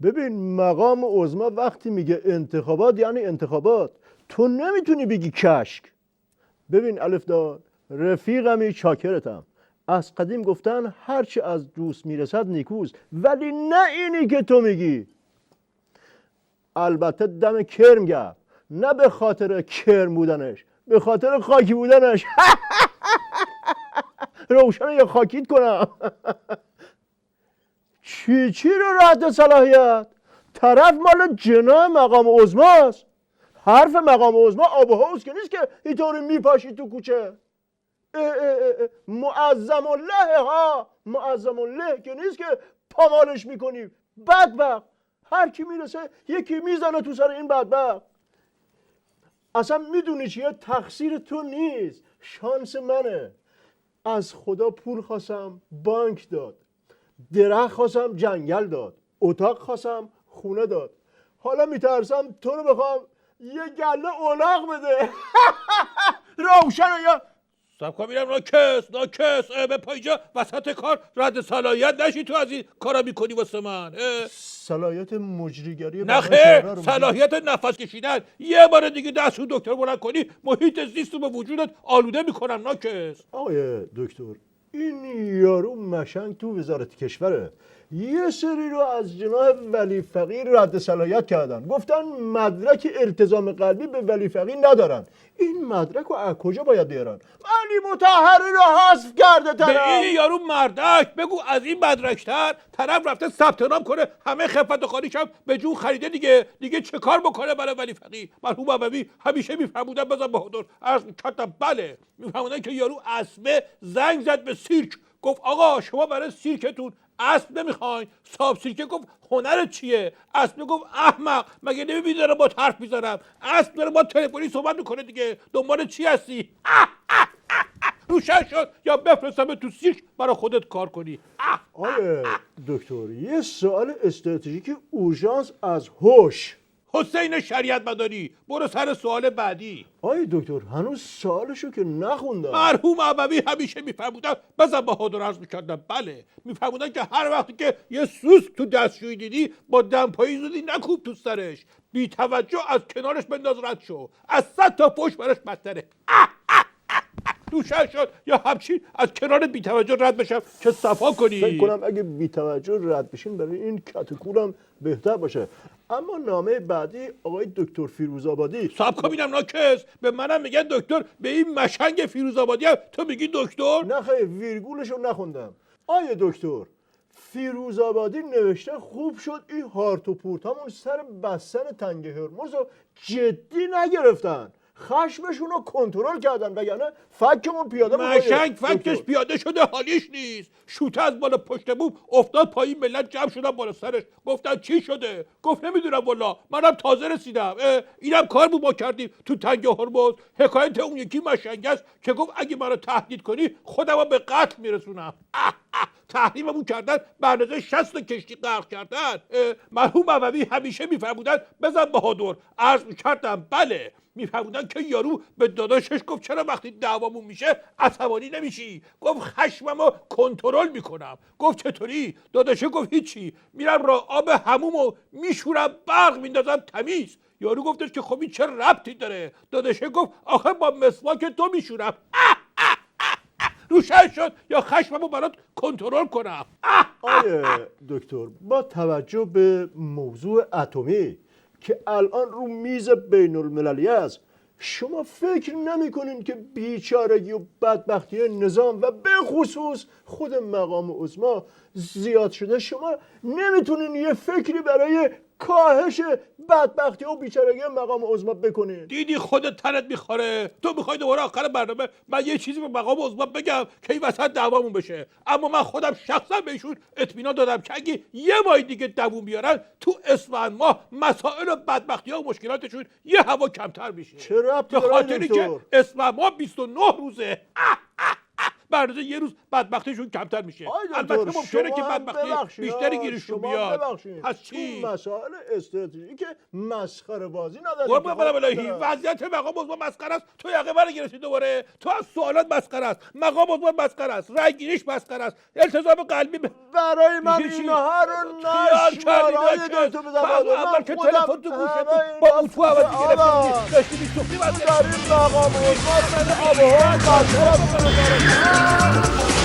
ببین مقام عظما وقتی میگه انتخابات یعنی انتخابات، تو نمیتونی بگی کشک. ببین الفدار، رفیقمی چاکرتم. از قدیم گفتن هرچی از دوست میرسد نیکوست، ولی نه اینی که تو میگی. البته دم کرم گرد، نه به خاطر کرم بودنش، به خاطر خاکی بودنش. روشن یا خاکیت کنم. چی رو رد صلاحیت؟ طرف مال جناح مقام عظماست. حرف مقام عظما آب و هوس که نیست که اینطوری میپاشی تو کوچه. معظم الله ها، معظم الله که نیست که پامالش میکنی. بدبخت، هر کی میرسه یکی میزنه تو سر این بدبخت. اصلا میدونی چیه؟ تقصیر تو نیست، شانس منه. از خدا پول خواستم، بانک داد. درخت خواستم، جنگل داد. اتاق خواستم، خونه داد. حالا میترسم تو رو بخوام یه گله اولاغ بده. روشن یا سب کن میرم ناکس به پایجا وسط کار رد صلاحیت نشی. تو از این کارا میکنی واسه من. صلاحیت مجریگری نخیر، صلاحیت نفس کشیدن. یه بار دیگه دستور دکتر بلند کنی محیط زیست رو به وجودت آلوده میکنم ناکس. آقای دکتر، این یارو مشنگ تو وزارت کشوره. یه سری رو از جناح ولی فقیر رد صلاحیت کردن، گفتن مدرک التزام قلبی به ولی فقیر ندارن. این مدرک رو از کجا باید بیارن؟ علی مطهری رو حذف کرده طرف. به این یارو مردک بگو از این مدرکتر طرف رفته ثبت نام کنه، همه خفت و خالیش هم به جون خریده دیگه چه کار بکنه برای ولی فقیر؟ مرحوم ابوی همیشه میفرمودن بزن بهادر، عرض می‌کردم بله، میفرمودن که یارو اسبه زنگ زد به سیرک، گفت آقا شما برای سیرکتون اسب نمیخواین؟ صاحب سیرکه گفت هنرت چیه؟ اسب گفت احمق، مگه نمیبینی دارم با حرف میزنم؟ اسب داره با تلفنی صحبت میکنه دیگه، دنبال چی هستی؟ روشن شد یا بفرستم تو سیرک برای خودت کار کنی. آقای دکتر، یه سوال استراتژیک اورژانس از هوش. حسین شریعت مداری، برو سر سوال بعدی. آقای دکتر هنوز سوالشو که نخوندم. مرحوم ابوی همیشه میفرمودن بزن بهادر، عرض میکردم بله، میفرمودن که هر وقتی که یه سوسک تو دستشویی دیدی با دمپایی زودی نکوب تو سرش، بی توجه از کنارش بنداز رد شو، از 100 تا پشت برش بدتره. روشن شد یا همچین از کنار بی توجه رد بشم که صفا کنی. فکر کنم اگه بی توجه رد بشین برای این کتکولم بهتر باشه. اما نامه بعدی آقای دکتر فیروزآبادی. صاحب کن بینم ناکس، به منم میگن دکتر، به این مشنگ فیروزآبادی هم تو میگی دکتر؟ نه خیر، ویرگولشو نخوندم. آقای دکتر، فیروزآبادی نوشته خوب شد این هارت و پورتامون سر بستن تنگ هرمز رو جدی نگرفتن، خشمشون رو کنترل کردن، وگرنه فکمون پیاده بود. مشنگ فکش پیاده شده، حالیش نیست. شوته از بالا پشت بوم افتاد پایین، ملت جمع شدن بالا سرش، گفتن چی شده؟ گفت نمیدونم والا، منم تازه رسیدم. اینم کار بود ما کردیم تو تنگ هرمز. حکایت اون یکی مشنگ است که گفت اگه منو تهدید کنی خودمو به قتل میرسونم. تحریممون کردن، برنامه 60 کشتی غرق کردن. مرحوم ابوی همیشه میفرمودن بزن بهادر، عرض میکردم بله، میفرمودن که یارو به داداشش گفت چرا وقتی دعوامون میشه عصبانی نمیشی؟ گفت خشممو کنترل میکنم. گفت چطوری؟ داداشه گفت هیچی، میرم راه آب حمومو میشورم برق میندازم تمیز. یارو گفتش که خب این چه ربطی داره؟ داداشه گفت آخه با مسواک تو میشورم. روشن شد یا خشممو برات کنترل کنم. آقای دکتر، با توجه به موضوع اتمی که الان رو میز بین المللی است، شما فکر نمی‌کنین که بیچارگی و بدبختی نظام و به خصوص خود مقام عظما زیاد شده؟ شما نمیتونین یه فکری برای کاهش بدبختی و بیچارگی مقام عظما بکنین؟ دیدی خودت تنت میخوره. تو میخوای دوباره آخر برنامه من یه چیزی به مقام عظما بگم که این وسط دعوامون بشه، اما من خودم شخصا بهشون اطمینان دادم که اگه یه ماه دیگه دووم بیارن تو اسفند ماه مسائل و بدبختی ها و مشکلاتشون یه هوا کمتر میشه. چه ربطی به داره خاطری که دکتر؟ اسفند ماه 29 روزه. برنامه یه روز بدبختیشون کمتر میشه. آقای دکتر، البته ممکنه که شما هم بدبختی ببخشید، بیشتری آه، گیرشون شما بیاد. ببخشید. پس چی؟ تو مسائل استراتژیک مسخره بازی ندارید. قربان برم الهی، وضعیت مقام عثمان مسخره است. تو یقه من گرفتی دوباره. تو از سوالات مسخره است، مقام عثمان مسخره است، رای گیریش مسخره است، التزام قلبی برای من دیگه چی؟ اینها رو خیال کردی نشمار. آقای که دکتر تو بزرگوار، اول من که خودم تلفن تو گوشت بود همه با اینا اتو عوضی آقا، گرفتی داشتی میسوختی تو در این مقام عثمان من آب و هوا مسخره است.